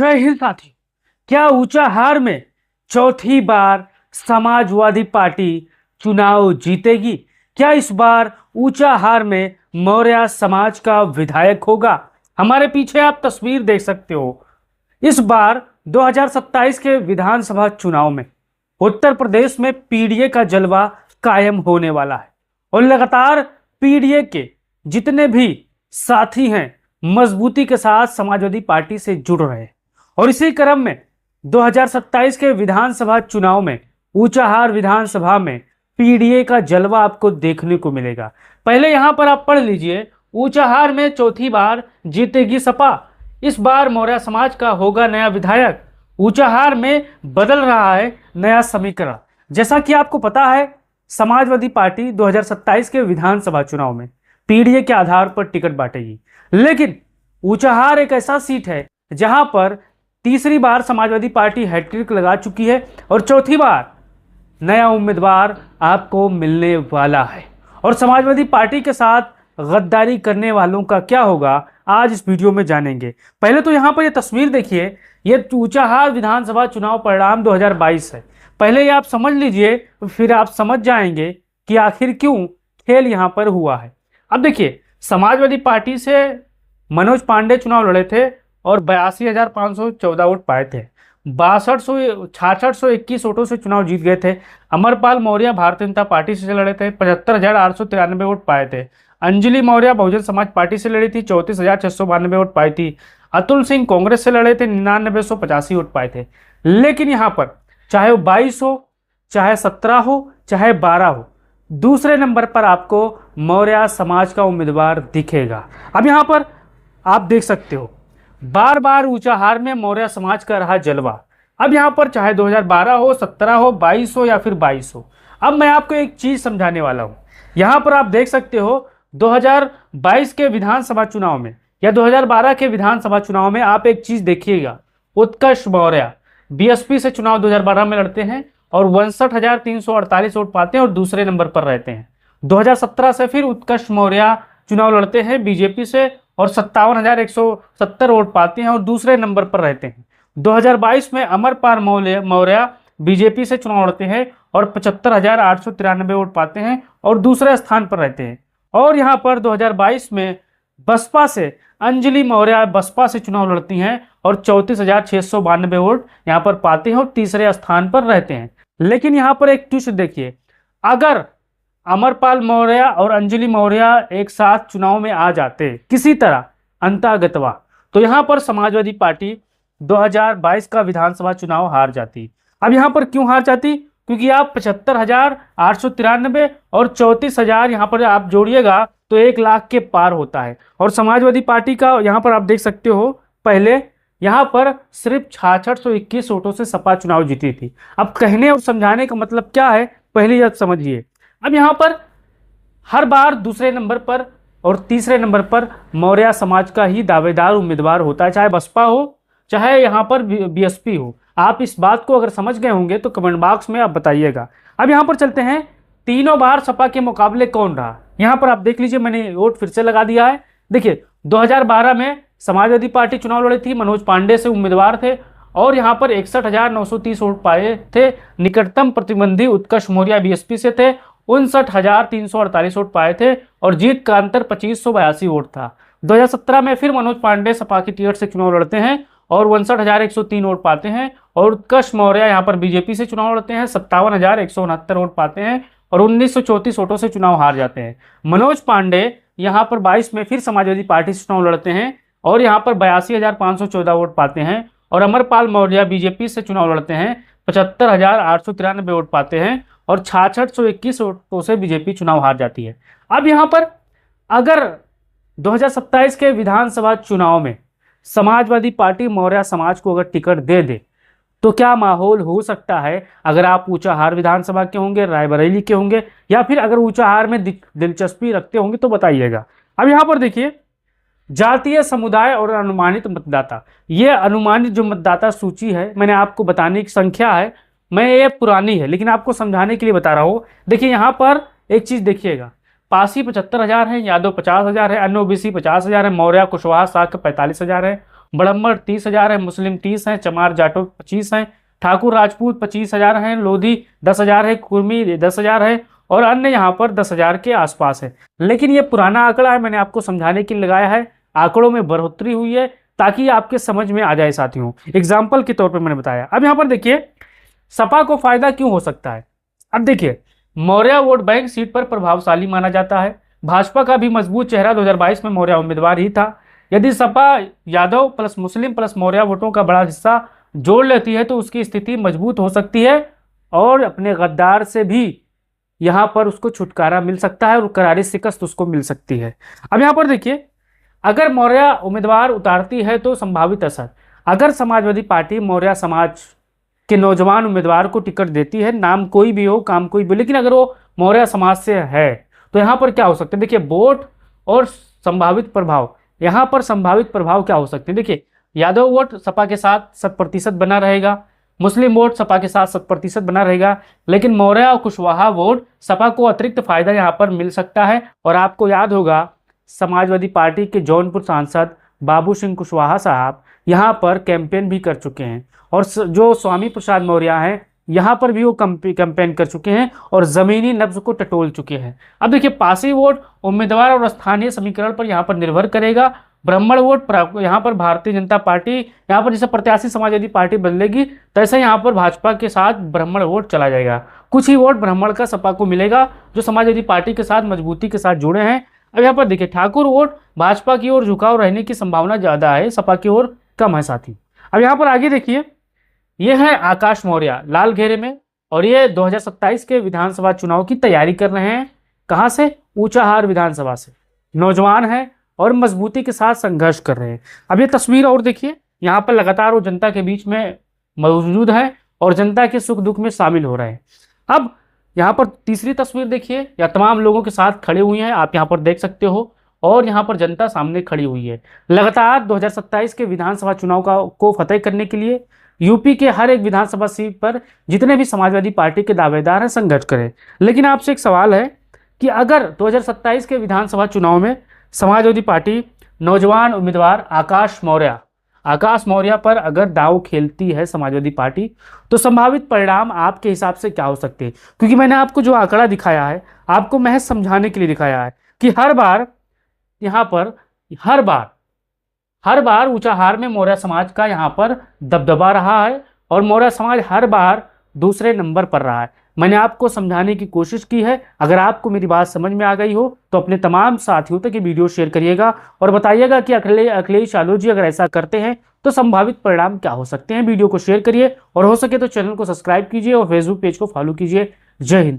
जय हिंद साथियों। क्या ऊंचाहार में चौथी बार समाजवादी पार्टी चुनाव जीतेगी? क्या इस बार ऊंचाहार में मौर्य समाज का विधायक होगा? हमारे पीछे आप तस्वीर देख सकते हो। इस बार 2027 के विधानसभा चुनाव में उत्तर प्रदेश में पीडीए का जलवा कायम होने वाला है और लगातार पीडीए के जितने भी साथी हैं मजबूती के साथ समाजवादी पार्टी से जुड़ रहे हैं और इसी क्रम में 2027 के विधानसभा चुनाव में ऊंचाहार विधानसभा में पीडीए का जलवा आपको देखने को मिलेगा। पहले यहां पर आप पढ़ लीजिए, ऊंचाहार में चौथी बार जीतेगी सपा, इस बार मौर्य समाज का होगा नया विधायक, ऊंचाहार में बदल रहा है नया समीकरण। जैसा कि आपको पता है, समाजवादी पार्टी 2027 के विधानसभा चुनाव में पीडीए के आधार पर टिकट बांटेगी, लेकिन ऊंचाहार एक ऐसा सीट है जहां पर तीसरी बार समाजवादी पार्टी हैट्रिक लगा चुकी है और चौथी बार नया उम्मीदवार आपको मिलने वाला है। और समाजवादी पार्टी के साथ गद्दारी करने वालों का क्या होगा, आज इस वीडियो में जानेंगे। पहले तो यहाँ पर ये तस्वीर देखिए, ये ऊंचाहार विधानसभा चुनाव परिणाम 2022 है। पहले ये आप समझ लीजिए, फिर आप समझ जाएंगे कि आखिर क्यों खेल यहाँ पर हुआ है। अब देखिए, समाजवादी पार्टी से मनोज पांडे चुनाव लड़े थे और 82,514 वोट पाए थे। 6621 वोटों से चुनाव जीत गए थे। अमरपाल मौर्य भारतीय जनता पार्टी से लड़े थे, 75,893 वोट पाए थे। अंजलि मौर्य बहुजन समाज पार्टी से लड़ी थी, 34,692 वोट पाई थी। अतुल सिंह कांग्रेस से लड़े थे, 9985 वोट पाए थे। लेकिन यहाँ पर चाहे वो 22 हो, चाहे 17 हो, चाहे 12 हो, दूसरे नंबर पर आपको मौर्य समाज का उम्मीदवार दिखेगा। अब यहाँ पर आप देख सकते हो, बार बार ऊंचाहार में मौर्य समाज का रहा जलवा। अब यहाँ पर चाहे 2012 हो, 17 हो, 22 हो या फिर 22 हो, अब मैं आपको एक चीज समझाने वाला हूँ। यहाँ पर आप देख सकते हो, 2022 के विधानसभा चुनाव में या 2012 के विधानसभा चुनाव में आप एक चीज देखिएगा, उत्कर्ष मौर्य बीएसपी से चुनाव 2012 में लड़ते हैं और 62,348 वोट पाते हैं और दूसरे नंबर पर रहते हैं। 2017 से फिर उत्कर्ष मौर्य चुनाव लड़ते हैं बीजेपी से और 57,170 वोट पाते हैं और दूसरे नंबर पर रहते हैं। 2022 में अमरपाल मौर्य बीजेपी से चुनाव लड़ते हैं और 75,893 वोट पाते हैं और दूसरे स्थान पर रहते हैं। और यहाँ पर 2022 में बसपा से अंजलि मौर्य बसपा से चुनाव लड़ती हैं और 34,692 वोट यहाँ पर पाते हैं और तीसरे स्थान पर रहते हैं। लेकिन यहाँ पर एक ट्विस्ट देखिए, अगर अमरपाल मौर्य और अंजलि मौर्य एक साथ चुनाव में आ जाते किसी तरह अंतर्गतवा, तो यहाँ पर समाजवादी पार्टी 2022 का विधानसभा चुनाव हार जाती। अब यहाँ पर क्यों हार जाती? क्योंकि आप 75,893 और 34,000 यहाँ पर आप जोड़िएगा तो 1 लाख के पार होता है। और समाजवादी पार्टी का यहाँ पर आप देख सकते हो, पहले यहाँ पर सिर्फ 6621 वोटों से सपा चुनाव जीती थी। अब कहने और समझाने का मतलब क्या है, पहले आप समझिए। अब यहाँ पर हर बार दूसरे नंबर पर और तीसरे नंबर पर मौर्य समाज का ही दावेदार उम्मीदवार होता है, चाहे बसपा हो चाहे यहाँ पर बीएसपी हो। आप इस बात को अगर समझ गए होंगे तो कमेंट बॉक्स में आप बताइएगा। अब यहाँ पर चलते हैं, तीनों बार सपा के मुकाबले कौन रहा। यहाँ पर आप देख लीजिए, मैंने वोट फिर से लगा दिया है। देखिए, 2012 में समाजवादी पार्टी चुनाव लड़ी थी, मनोज पांडे से उम्मीदवार थे और यहाँ पर 61,930 वोट पाए थे। निकटतम प्रतिद्वंदी उत्कर्ष मौर्य बीएसपी से थे, 59,348 वोट पाए थे और जीत का अंतर 2582 वोट था। 2017 में फिर मनोज पांडे सपा की टिकट से चुनाव लड़ते हैं और 59,103 वोट पाते हैं और उत्कर्ष मौर्य यहाँ पर बीजेपी से चुनाव लड़ते हैं, 57,169 वोट पाते हैं और 1934 वोटों से चुनाव हार जाते हैं। मनोज पांडे यहाँ पर 22 में फिर समाजवादी पार्टी से चुनाव लड़ते हैं और यहाँ पर 82,514 वोट पाते हैं और अमरपाल मौर्य बीजेपी से चुनाव लड़ते हैं, 75,893 वोट पाते हैं और 6621 वोटों से बीजेपी चुनाव हार जाती है। अब यहाँ पर अगर 2027 के विधानसभा चुनाव में समाजवादी पार्टी मौर्य समाज को अगर टिकट दे दे तो क्या माहौल हो सकता है? अगर आप ऊंचाहार विधानसभा के होंगे, रायबरेली के होंगे या फिर अगर ऊंचाहार में दिलचस्पी रखते होंगे तो बताइएगा। अब यहाँ पर देखिए, जातीय समुदाय और अनुमानित मतदाता, ये अनुमानित जो मतदाता सूची है, मैंने आपको बताने की संख्या है, मैं ये पुरानी है लेकिन आपको समझाने के लिए बता रहा हूँ। देखिए, यहाँ पर एक चीज देखिएगा, पासी 75,000 है, यादव 50,000 है, अन्य ओबीसी 50,000 है, मौर्य कुशवाहा शाह 45,000 है ब्राह्मण 30,000 है, मुस्लिम 30 हैं, चमार जाटो 25 हैं, ठाकुर राजपूत 25,000 हैं, लोधी 10,000 है, कुर्मी 10,000 है और अन्य यहाँ पर 10,000 के आसपास है। लेकिन ये पुराना आंकड़ा है, मैंने आपको समझाने के लिए लगाया है। आंकड़ों में बढ़ोतरी हुई है ताकि आपके समझ में आ जाए साथियों, एग्जाम्पल के तौर पर मैंने बताया। अब यहाँ पर देखिए सपा को फायदा क्यों हो सकता है। अब देखिए मौर्य वोट बैंक सीट पर प्रभावशाली माना जाता है। भाजपा का भी मजबूत चेहरा 2022 में मौर्य उम्मीदवार ही था। यदि Sapa Yadav plus Muslim plus Maurya वोटों का बड़ा हिस्सा जोड़ लेती है तो उसकी स्थिति मजबूत हो सकती है और अपने गद्दार से भी यहां पर उसको छुटकारा मिल सकता है और करारी शिकस्त उसको मिल सकती है। अब यहां पर देखिए अगर मौर्य उम्मीदवार उतारती है तो संभावित असर, अगर समाजवादी पार्टी मौर्य समाज के नौजवान उम्मीदवार को टिकट देती है, नाम कोई भी हो काम कोई भी, लेकिन अगर वो मौर्य समाज से है तो यहाँ पर क्या हो सकते हैं। देखिए वोट और संभावित प्रभाव, यहाँ पर संभावित प्रभाव क्या हो सकते हैं। देखिए यादव वोट सपा के साथ 100% बना रहेगा, मुस्लिम वोट सपा के साथ 100% बना रहेगा, लेकिन मौर्य और कुशवाहा वोट सपा को अतिरिक्त फायदा यहाँ पर मिल सकता है। और आपको याद होगा समाजवादी पार्टी के जौनपुर सांसद बाबू सिंह कुशवाहा साहब यहाँ पर कैंपेन भी कर चुके हैं और जो स्वामी प्रसाद मौर्य हैं यहाँ पर भी वो कैंपेन कर चुके हैं और जमीनी नब्ज को टटोल चुके हैं। अब देखिए पासी वोट उम्मीदवार और स्थानीय समीकरण पर यहाँ पर निर्भर करेगा। ब्राह्मण वोट यहाँ पर भारतीय जनता पार्टी, यहाँ पर जैसे प्रत्याशी समाजवादी पार्टी बदलेगी तैसे यहाँ पर भाजपा के साथ ब्राह्मण वोट चला जाएगा। कुछ ही वोट ब्राह्मण का सपा को मिलेगा जो समाजवादी पार्टी के साथ मजबूती के साथ जुड़े हैं। अब यहाँ पर देखिए ठाकुर वोट भाजपा की ओर झुकाव रहने की संभावना ज्यादा है, सपा की ओर कम है साथी। अब यहाँ पर आगे देखिए ये है आकाश मौर्य लाल घेरे में और ये 2027 के विधानसभा चुनाव की तैयारी कर रहे हैं। कहां से? ऊंचाहार विधानसभा से। नौजवान हैं और मजबूती के साथ संघर्ष कर रहे हैं। अब ये तस्वीर और देखिए यहाँ पर लगातार वो जनता के बीच में मौजूद है और जनता के सुख दुख में शामिल हो रहे हैं। अब यहाँ पर तीसरी तस्वीर देखिए, या तमाम लोगों के साथ खड़े हुए हैं, आप यहाँ पर देख सकते हो और यहाँ पर जनता सामने खड़ी हुई है। लगातार 2027 के विधानसभा चुनाव को फतेह करने के लिए यूपी के हर एक विधानसभा सीट पर जितने भी समाजवादी पार्टी के दावेदार हैं संघर्ष करें। लेकिन आपसे एक सवाल है कि अगर 2027 के विधानसभा चुनाव में समाजवादी पार्टी नौजवान उम्मीदवार आकाश मौर्य पर अगर दांव खेलती है समाजवादी पार्टी तो संभावित परिणाम आपके हिसाब से क्या हो सकते हैं। क्योंकि मैंने आपको जो आंकड़ा दिखाया है आपको महज समझाने के लिए दिखाया है कि हर बार यहाँ पर हर बार ऊंचाहार में मौर्य समाज का यहाँ पर दबदबा रहा है और मौर्य समाज हर बार दूसरे नंबर पर रहा है। मैंने आपको समझाने की कोशिश की है। अगर आपको मेरी बात समझ में आ गई हो तो अपने तमाम साथियों तक ये वीडियो शेयर करिएगा और बताइएगा कि अखिलेश यादव जी अगर ऐसा करते हैं तो संभावित परिणाम क्या हो सकते हैं। वीडियो को शेयर करिए और हो सके तो चैनल को सब्सक्राइब कीजिए और फेसबुक पेज को फॉलो कीजिए। जय हिंद।